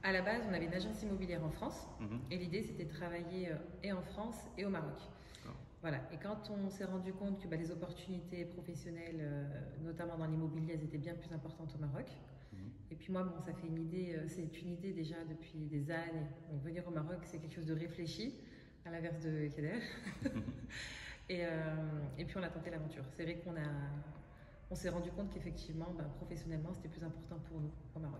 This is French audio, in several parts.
À la base, on avait une agence immobilière en France Mhm. et l'idée c'était de travailler et en France et au Maroc. D'accord. Voilà. Et quand on s'est rendu compte que les opportunités professionnelles, notamment dans l'immobilier, elles étaient bien plus importantes au Maroc. Mhm. Et puis moi, bon, ça fait une idée, c'est une idée déjà depuis des années. Donc, venir au Maroc, c'est quelque chose de réfléchi, à l'inverse de Kader. Et puis on a tenté l'aventure. C'est vrai on s'est rendu compte qu'effectivement, professionnellement, c'était plus important pour nous au Maroc.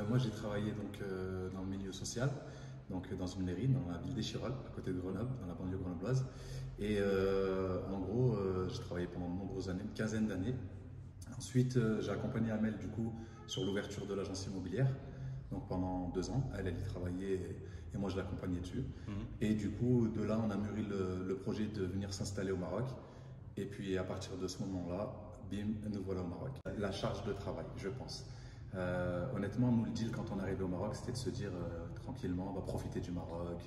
Moi, j'ai travaillé dans le milieu social, dans une mairie, dans la ville d'Échirolles, à côté de Grenoble, dans la banlieue grenobloise. Et en gros, j'ai travaillé pendant de nombreuses années, une quinzaine d'années. Ensuite, j'ai accompagné Amel du coup sur l'ouverture de l'agence immobilière. Donc pendant 2 ans, elle y travaillait et moi je l'accompagnais dessus. Mhm. Et du coup, de là, on a mûri le projet de venir s'installer au Maroc. Et puis à partir de ce moment-là, bim, nous voilà au Maroc. La charge de travail, je pense. Honnêtement, nous, le deal quand on est arrivé au Maroc, c'était de se dire tranquillement, on va profiter du Maroc,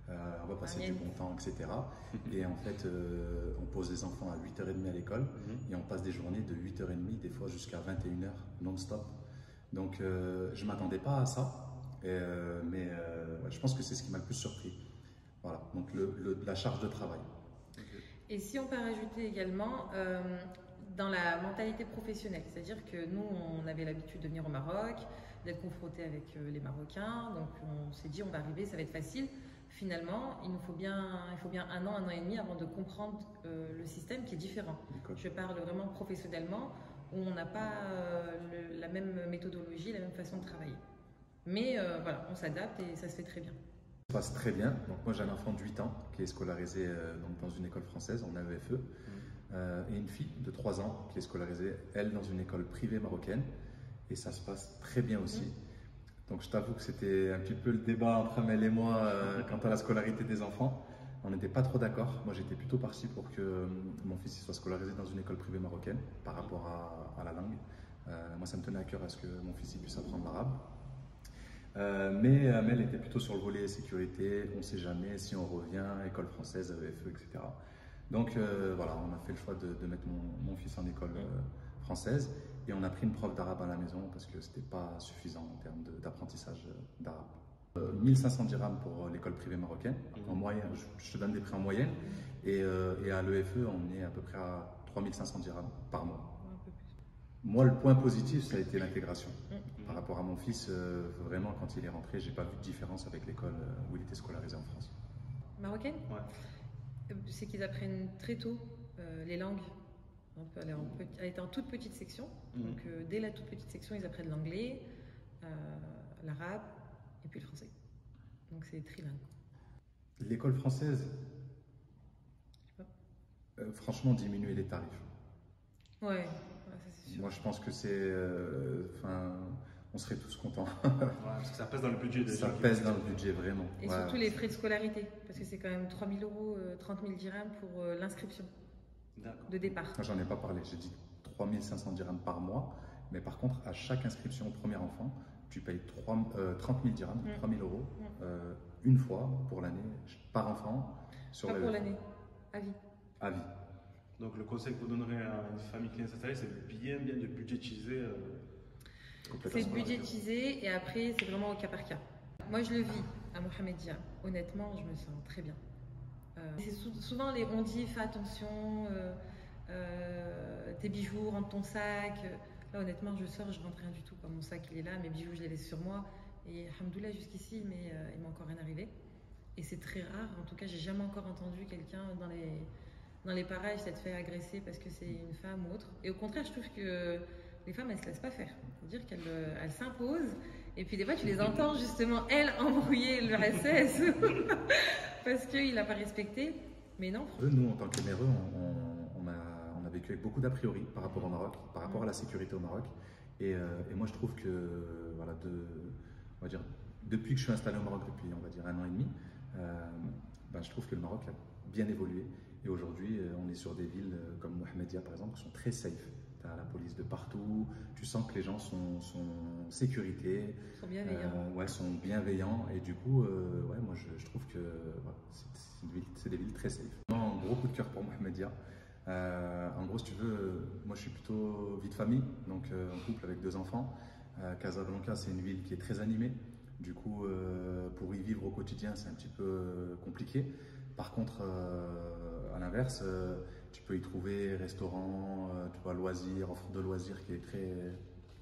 on va passer du bon temps, etc. Et en fait, on pose les enfants à 8h30 à l'école et on passe des journées de 8h30, des fois jusqu'à 21h non-stop. Donc, je ne m'attendais pas à ça, mais ouais, je pense que c'est ce qui m'a le plus surpris. Voilà, donc la charge de travail. Et si on peut rajouter également dans la mentalité professionnelle, c'est-à-dire que nous, on avait l'habitude de venir au Maroc, d'être confrontés avec les Marocains, donc on s'est dit on va arriver, ça va être facile. Finalement, il faut bien 1 an et demi avant de comprendre le système qui est différent. Je parle vraiment professionnellement, où on n'a pas la même méthodologie, la même façon de travailler. Mais voilà, on s'adapte et ça se fait très bien. Ça se passe très bien. Donc moi j'ai un enfant de 8 ans qui est scolarisé dans une école française en AEFE et une fille de 3 ans qui est scolarisée elle dans une école privée marocaine et ça se passe très bien aussi. Donc je t'avoue que c'était un petit peu le débat entre Amel et moi quant à la scolarité des enfants. On n'était pas trop d'accord. Moi j'étais plutôt parti pour que mon fils soit scolarisé dans une école privée marocaine par rapport à la langue. Moi ça me tenait à cœur à ce que mon fils puisse apprendre l'arabe. Mais Amel était plutôt sur le volet sécurité, on ne sait jamais si on revient, école française, AEFE, etc. Donc voilà, on a fait le choix de mettre mon fils en école française et on a pris une prof d'arabe à la maison parce que c'était pas suffisant en termes d'apprentissage d'arabe. 1500 dirhams pour l'école privée marocaine, en moyenne, je te donne des prix en moyenne, et à l'EFE on est à peu près à 3500 dirhams par mois. Moi, le point positif, ça a été l'intégration. Par rapport à mon fils, vraiment, quand il est rentré, j'ai pas vu de différence avec l'école où il était scolarisé en France. Marocaine? Ouais. C'est qu'ils apprennent très tôt les langues. Elle était en toute petite section. Donc, dès la toute petite section, ils apprennent l'anglais, l'arabe et puis le français. Donc, c'est trilingue. L'école française, franchement, diminuer les tarifs. Ouais, ça c'est sûr. Moi, je pense que c'est. On serait tous contents. Ouais, parce que ça pèse dans le budget déjà. Ça pèse dans le budget, vraiment. Et surtout les frais de scolarité, parce que c'est quand même 3 000 €, 30 000 dirhams pour l'inscription de départ. Moi, j'en ai pas parlé. J'ai dit 3500 dirhams par mois. Mais par contre, à chaque inscription au premier enfant, tu payes 30 000 dirhams, 3 000 €, une fois pour l'année, par enfant. Pas pour l'année, à vie. À vie. Donc le conseil que vous donnerez à une famille qui vient s'installer, c'est bien de budgétiser. C'est de budgétiser et après c'est vraiment au cas par cas. Moi je le vis à Mohamedia, honnêtement je me sens très bien. C'est souvent on dit fais attention, tes bijoux, rentre ton sac. Là honnêtement je sors, je rentre rien du tout, mon sac il est là, mes bijoux je les laisse sur moi et alhamdoulilah jusqu'ici mais il m'est encore rien arrivé. Et c'est très rare, en tout cas j'ai jamais encore entendu quelqu'un dans les parages s'être fait agresser parce que c'est une femme ou autre. Et au contraire je trouve que les femmes, elles ne se laissent pas faire. C'est-à-dire qu'elles s'imposent. Et puis des fois, tu les entends justement, elles, embrouiller le SS parce qu'il n'a pas respecté. Mais non. Nous, en tant qu'Émireux, on a vécu avec beaucoup d'a priori par rapport au Maroc, par rapport à la sécurité au Maroc. Et moi, je trouve que, voilà, on va dire, depuis que je suis installé au Maroc, depuis, on va dire, 1 an et demi, je trouve que le Maroc a bien évolué. Et aujourd'hui, on est sur des villes comme Mohamedia, par exemple, qui sont très safe. Tu as la police de partout, tu sens que les gens sont en sécurité, sont bienveillants. Sont bienveillants et du coup, moi je trouve que c'est des villes très safe. Un gros coup de cœur pour Mohamedia. En gros, si tu veux, moi je suis plutôt vie de famille, donc en couple avec 2 enfants. Casablanca, c'est une ville qui est très animée. Du coup, pour y vivre au quotidien, c'est un petit peu compliqué. Par contre, à l'inverse, tu peux y trouver restaurant, tu vois, loisirs, offre de loisirs qui est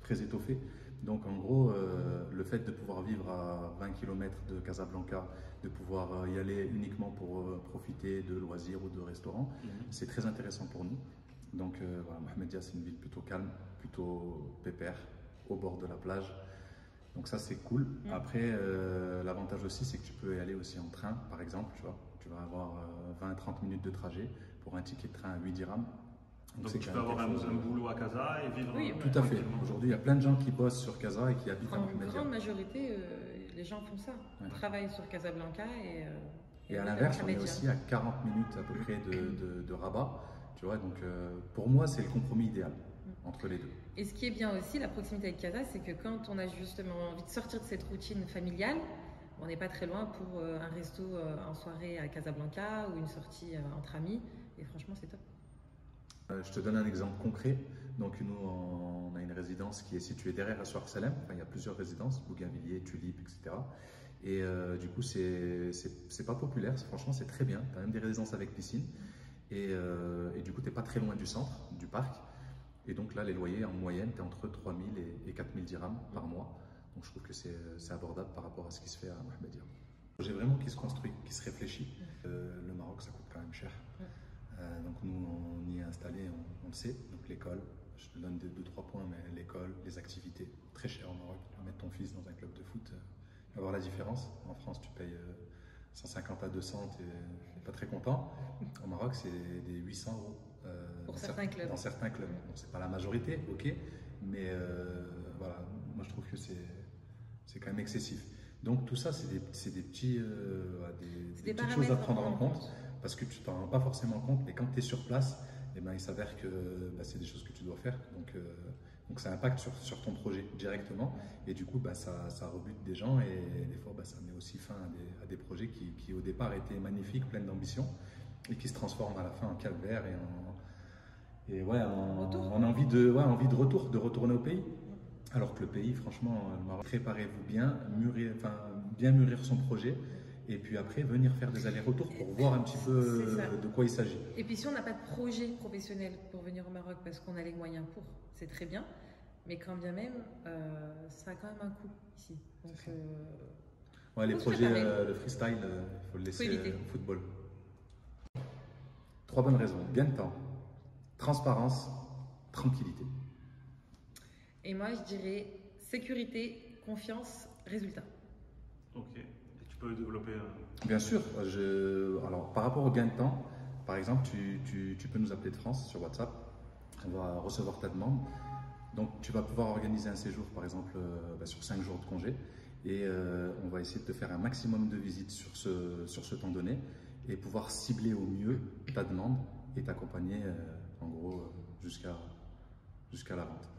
très étoffée. Donc en gros, le fait de pouvoir vivre à 20 km de Casablanca, de pouvoir y aller uniquement pour profiter de loisirs ou de restaurants, c'est très intéressant pour nous. Donc voilà, Mohammedia, c'est une ville plutôt calme, plutôt pépère, au bord de la plage. Donc ça, c'est cool. Après, l'avantage aussi, c'est que tu peux y aller aussi en train, par exemple, tu vois. Tu vas avoir 20-30 minutes de trajet pour un ticket de train à 8 dirhams. Donc tu peux avoir un boulot à Casa et vivre. Oui, tout à fait. Aujourd'hui, il y a plein de gens qui bossent sur Casa et qui habitent à En Mohammedia. grande majorité, les gens font ça. Ils travaillent sur Casablanca et à l'inverse, on est aussi à 40 minutes à peu près de Rabat. Tu vois, donc pour moi, c'est le compromis idéal entre les deux. Et ce qui est bien aussi, la proximité avec Casa, c'est que quand on a justement envie de sortir de cette routine familiale, on n'est pas très loin pour un resto en soirée à Casablanca ou une sortie entre amis. Et franchement, c'est top. Je te donne un exemple concret. Donc nous, on a une résidence qui est située derrière Assoir Salem. Enfin, il y a plusieurs résidences, Bougainvilliers, Tulipes, etc. Et du coup, c'est pas populaire. Franchement, c'est très bien. Tu as même des résidences avec piscine. Et du coup, tu n'es pas très loin du centre, du parc. Et donc là, les loyers, en moyenne, tu es entre 3 000 et 4 000 dirhams par mois. Donc je trouve que c'est abordable par rapport à ce qui se fait à Mohammedia. Un projet vraiment qui se construit, qui se réfléchit. Le Maroc, ça coûte quand même cher. Donc nous, on y est installé, on le sait. Donc l'école, je te donne 2-3 points, mais l'école, les activités, très cher au Maroc. Tu vas mettre ton fils dans un club de foot, va voir la différence. En France, tu payes 150 à 200, tu n'es pas très content. Au Maroc, c'est des 800 euros. Pour certains clubs. Dans certains clubs. Bon, c'est pas la majorité, ok, mais voilà, moi je trouve que c'est quand même excessif. Donc tout ça, c'est des petites choses à prendre en compte, parce que tu t'en rends pas forcément compte, mais quand tu es sur place, eh ben, il s'avère que c'est des choses que tu dois faire. Donc ça impacte sur ton projet directement, et du coup ça rebute des gens, et des fois ça met aussi fin à des projets qui au départ étaient magnifiques, pleins d'ambition, et qui se transforment à la fin en calvaire et en envie de retour, de retourner au pays. Alors que le pays, franchement, préparez-vous bien, bien mûrir son projet, et puis après venir faire des allers-retours pour voir un petit peu de quoi il s'agit. Et puis si on n'a pas de projet professionnel pour venir au Maroc parce qu'on a les moyens pour, c'est très bien, mais quand bien même, ça a quand même un coût ici. Donc, les projets, le freestyle, il faut le laisser au football. 3 bonnes raisons: gain de temps, transparence, tranquillité. Et moi, je dirais sécurité, confiance, résultat. Ok. Et tu peux le développer Bien sûr. Alors, par rapport au gain de temps, par exemple, tu peux nous appeler de France sur WhatsApp. On va recevoir ta demande. Donc, tu vas pouvoir organiser un séjour, par exemple, sur 5 jours de congé. Et on va essayer de te faire un maximum de visites sur ce temps donné et pouvoir cibler au mieux ta demande et t'accompagner, en gros, jusqu'à la vente.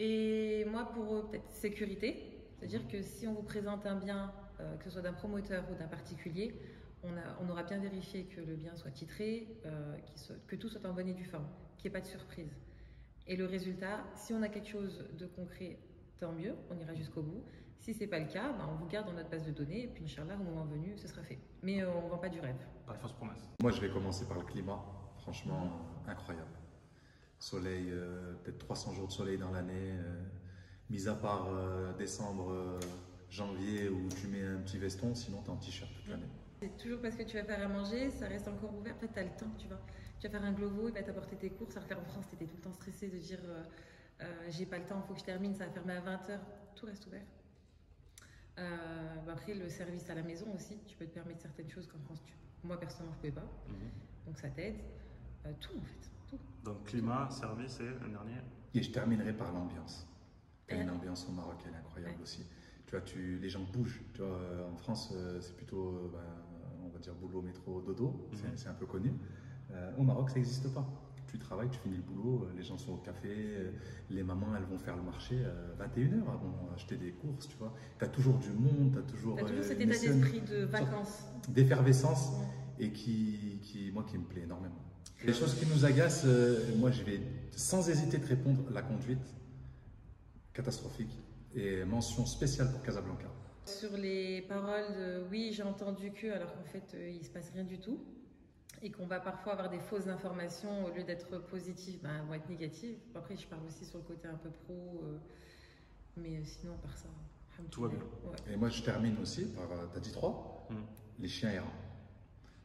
Et moi, pour peut-être sécurité, c'est-à-dire que si on vous présente un bien, que ce soit d'un promoteur ou d'un particulier, on aura bien vérifié que le bien soit titré, que tout soit en bonne et due forme, qu'il n'y ait pas de surprise. Et le résultat, si on a quelque chose de concret, tant mieux, on ira jusqu'au bout. Si ce n'est pas le cas, on vous garde dans notre base de données et puis Inch'Allah, au moment venu, ce sera fait. Mais on ne vend pas du rêve. Pas de fausses promesses. Moi, je vais commencer par le climat. Franchement, incroyable. Soleil, peut-être 300 jours de soleil dans l'année, mis à part décembre, janvier, où tu mets un petit veston, sinon tu es en t-shirt toute l'année. C'est toujours parce que tu vas faire à manger, ça reste encore ouvert. En fait, tu as le temps, tu vois. Tu vas faire un glovo, il va t'apporter tes courses. Alors qu'en France, tu étais tout le temps stressé de dire j'ai pas le temps, il faut que je termine, ça va fermer à 20h. Tout reste ouvert. Après, le service à la maison aussi, tu peux te permettre certaines choses qu'en France, moi personnellement, je ne pouvais pas. Donc ça t'aide. Tout en fait. Tout. Donc climat, service et un dernier. Et je terminerai par l'ambiance. Il y a une ambiance au Maroc, elle est incroyable aussi. Tu vois, les gens bougent. Tu vois, en France, c'est plutôt, on va dire, boulot, métro, dodo. C'est un peu connu. Au Maroc, ça n'existe pas. Tu travailles, tu finis le boulot, les gens sont au café, les mamans, elles vont faire le marché 21h, elles vont acheter des courses, tu vois. Tu as toujours du monde, tu as toujours cet état d'esprit de vacances. D'effervescence, et moi, qui me plaît énormément. Les choses qui nous agacent, moi, je vais sans hésiter te répondre: la conduite, catastrophique. Et mention spéciale pour Casablanca. Sur les paroles de oui, j'ai entendu que, alors qu'en fait, il ne se passe rien du tout. Et qu'on va parfois avoir des fausses informations, au lieu d'être positives, ben, elles vont être négatives. Après, je parle aussi sur le côté un peu pro, mais sinon, par ça, tout va bien. Ouais. Et moi, je termine aussi par, t'as dit 3, les chiens errants.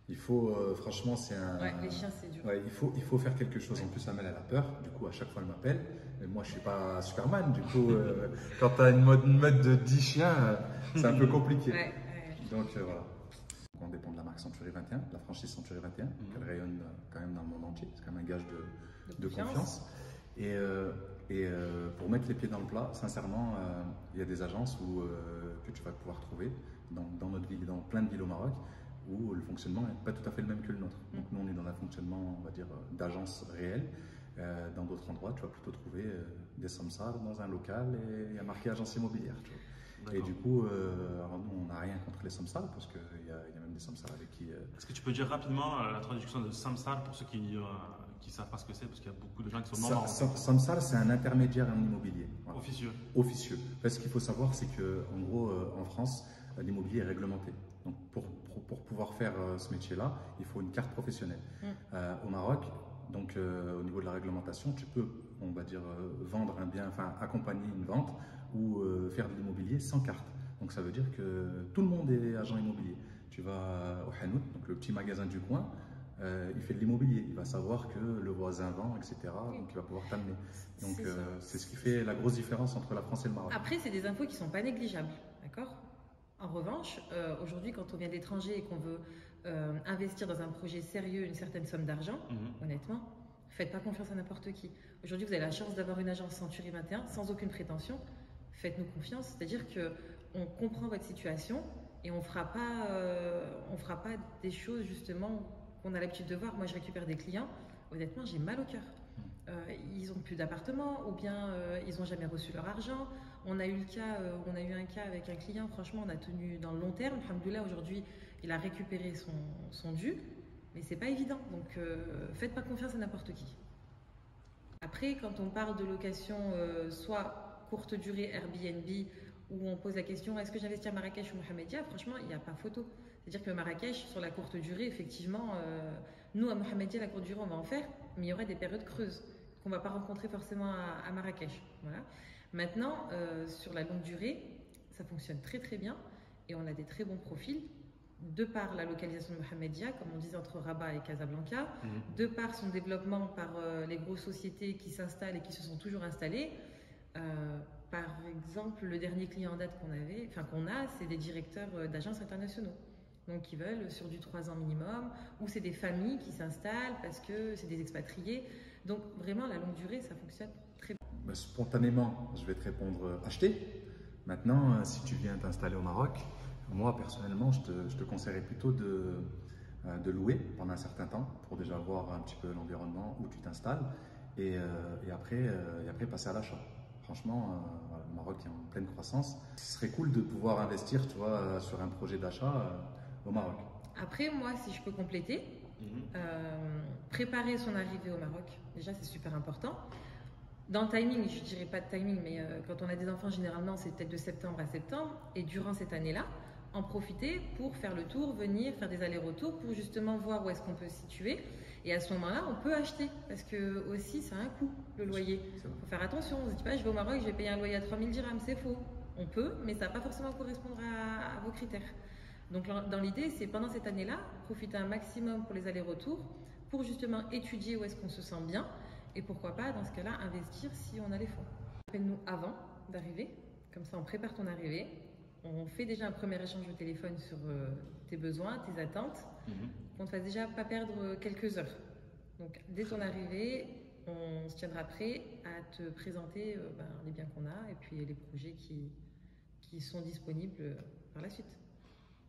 Il faut, franchement, c'est un... Ouais, les chiens, c'est dur. Ouais, il faut faire quelque chose. En plus, Amel, elle a peur. Du coup, à chaque fois, elle m'appelle. Mais moi, je ne suis pas Superman. Du coup, quand tu as une meute de 10 chiens, c'est un peu compliqué. Ouais. Donc, voilà. On dépend de la marque Century 21, de la franchise Century 21, qu'elle rayonne quand même dans le monde entier. C'est quand même un gage de confiance. Et pour mettre les pieds dans le plat, sincèrement, il y a des agences que tu vas pouvoir trouver dans notre ville, dans plein de villes au Maroc, où le fonctionnement n'est pas tout à fait le même que le nôtre. Donc nous, on est dans un fonctionnement, on va dire, d'agence réelle. Dans d'autres endroits, tu vas plutôt trouver des samsars dans un local et il y a marqué agence immobilière. Tu vois. Et du coup, alors nous, on n'a rien contre les samsars parce qu'il y a même des samsars avec qui... Est-ce que tu peux dire rapidement la traduction de samsar pour ceux qui ne savent pas ce que c'est, parce qu'il y a beaucoup de gens qui sont non Samsar, c'est un intermédiaire en immobilier. Voilà. Officieux. Parce qu'il faut savoir, c'est qu'en gros, en France, l'immobilier est réglementé. Donc pour pouvoir faire ce métier-là, il faut une carte professionnelle. Au Maroc, donc au niveau de la réglementation, tu peux, on va dire, vendre un bien, enfin accompagner une vente ou faire de l'immobilier sans carte. Donc ça veut dire que tout le monde est agent immobilier. Tu vas au Hanout, donc le petit magasin du coin, il fait de l'immobilier, il va savoir que le voisin vend, etc. Donc il va pouvoir t'amener. Donc c'est ce qui fait la grosse différence entre la France et le Maroc. Après, c'est des infos qui ne sont pas négligeables, d'accord? En revanche, aujourd'hui, quand on vient d'étranger et qu'on veut investir dans un projet sérieux une certaine somme d'argent, honnêtement, faites pas confiance à n'importe qui. Aujourd'hui, vous avez la chance d'avoir une agence Century 21 sans aucune prétention. Faites-nous confiance, c'est-à-dire qu'on comprend votre situation et on fera pas des choses justement qu'on a l'habitude de voir. Moi, je récupère des clients, honnêtement, j'ai mal au cœur. Ils n'ont plus d'appartement ou bien ils n'ont jamais reçu leur argent. On a eu un cas avec un client, franchement, on a tenu dans le long terme. Alhamdoulilah, aujourd'hui, il a récupéré son dû, mais c'est pas évident. Donc, faites pas confiance à n'importe qui. Après, quand on parle de location, soit courte durée Airbnb, où on pose la question est-ce que j'investis à Marrakech ou Mohamedia, franchement, il n'y a pas photo. C'est-à-dire que Marrakech, sur la courte durée, effectivement, nous à Mohamedia, la courte durée, on va en faire, mais il y aurait des périodes creuses qu'on ne va pas rencontrer forcément à Marrakech. Voilà. Maintenant, sur la longue durée, ça fonctionne très très bien et on a des très bons profils de par la localisation de Mohamedia, comme on disait entre Rabat et Casablanca, de par son développement par les grosses sociétés qui s'installent et qui se sont toujours installées. Par exemple, le dernier client en date qu'on a, c'est des directeurs d'agences internationaux. Donc, qui veulent sur du 3 ans minimum, ou c'est des familles qui s'installent parce que c'est des expatriés. Donc, vraiment, la longue durée, ça fonctionne très bien. Spontanément, je vais te répondre acheter. Maintenant, si tu viens t'installer au Maroc, moi, personnellement, je te conseillerais plutôt de louer pendant un certain temps pour déjà voir un petit peu l'environnement où tu t'installes et après passer à l'achat. Franchement, le Maroc est en pleine croissance. Ce serait cool de pouvoir investir, tu vois, sur un projet d'achat au Maroc. Après, moi, si je peux compléter, préparer son arrivée au Maroc, déjà, c'est super important. Dans le timing, je ne dirais pas de timing, mais quand on a des enfants, généralement, c'est peut-être de septembre à septembre. Et durant cette année-là, en profiter pour faire le tour, venir, faire des allers-retours pour justement voir où est-ce qu'on peut se situer. Et à ce moment-là, on peut acheter parce que aussi, ça a un coût, le loyer. Il faut faire attention. On ne se dit pas, je vais au Maroc, je vais payer un loyer à 3000 dirhams. C'est faux. On peut, mais ça ne va pas forcément correspondre à vos critères. Donc, dans l'idée, c'est pendant cette année-là, profiter un maximum pour les allers-retours, pour justement étudier où est-ce qu'on se sent bien. Et pourquoi pas, dans ce cas-là, investir si on a les fonds. Appelle-nous avant d'arriver, comme ça on prépare ton arrivée, on fait déjà un premier échange au téléphone sur tes besoins, tes attentes, qu'on ne te fasse déjà pas perdre quelques heures. Donc dès ton arrivée, on se tiendra prêt à te présenter les biens qu'on a et puis les projets qui sont disponibles par la suite.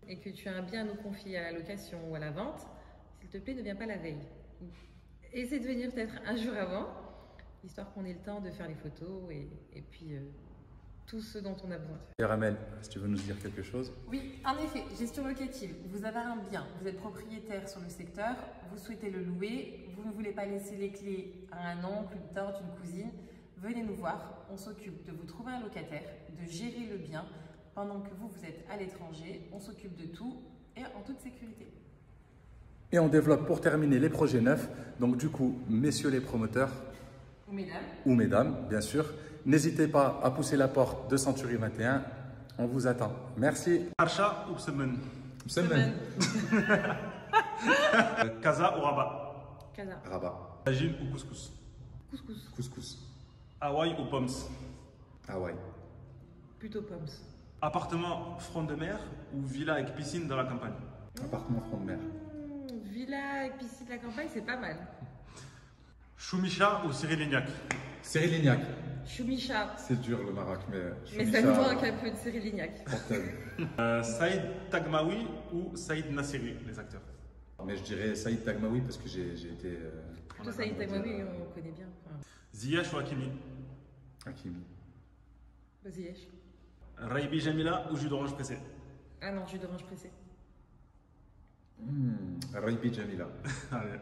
Et que tu as un bien à nous confier à la location ou à la vente, s'il te plaît, ne viens pas la veille. Essaie de venir peut-être un jour avant, histoire qu'on ait le temps de faire les photos et puis tout ce dont on a besoin. Ramel, si tu veux nous dire quelque chose. Oui, en effet, gestion locative. Vous avez un bien, vous êtes propriétaire sur le secteur, vous souhaitez le louer, vous ne voulez pas laisser les clés à un oncle, une tante, une cousine. Venez nous voir, on s'occupe de vous trouver un locataire, de gérer le bien. Pendant que vous êtes à l'étranger, on s'occupe de tout et en toute sécurité. Et on développe pour terminer les projets neufs. Donc du coup, messieurs les promoteurs, Ou mesdames, ou mesdames, bien sûr, n'hésitez pas à pousser la porte de Century 21. On vous attend. Merci. Archa ou Bsemen? Semaine. Casa ou Rabat? Casa. Rabat. Tagine ou couscous? Couscous. Couscous. Hawaï ou Poms? Hawaï. Plutôt pommes. Appartement front de mer ou villa avec piscine dans la campagne? Appartement front de mer. Villa et piscine de la campagne, c'est pas mal. Choumicha ou Cyril Lignac? Cyril Lignac. Choumicha. C'est dur le Maroc, mais. Mais ça nous manque un peu de Cyril Lignac. Saïd Tagmaoui ou Saïd Nassiri, les acteurs? Mais je dirais Saïd Tagmaoui parce que j'ai été. Plutôt Saïd Tagmaoui, on connaît bien. Enfin, Ziyech ou Hakimi? Hakimi. vas-y. Raibi Jamila ou jus d'orange pressé? Ah non, jus d'orange pressé. Raibi Jamila. Allez.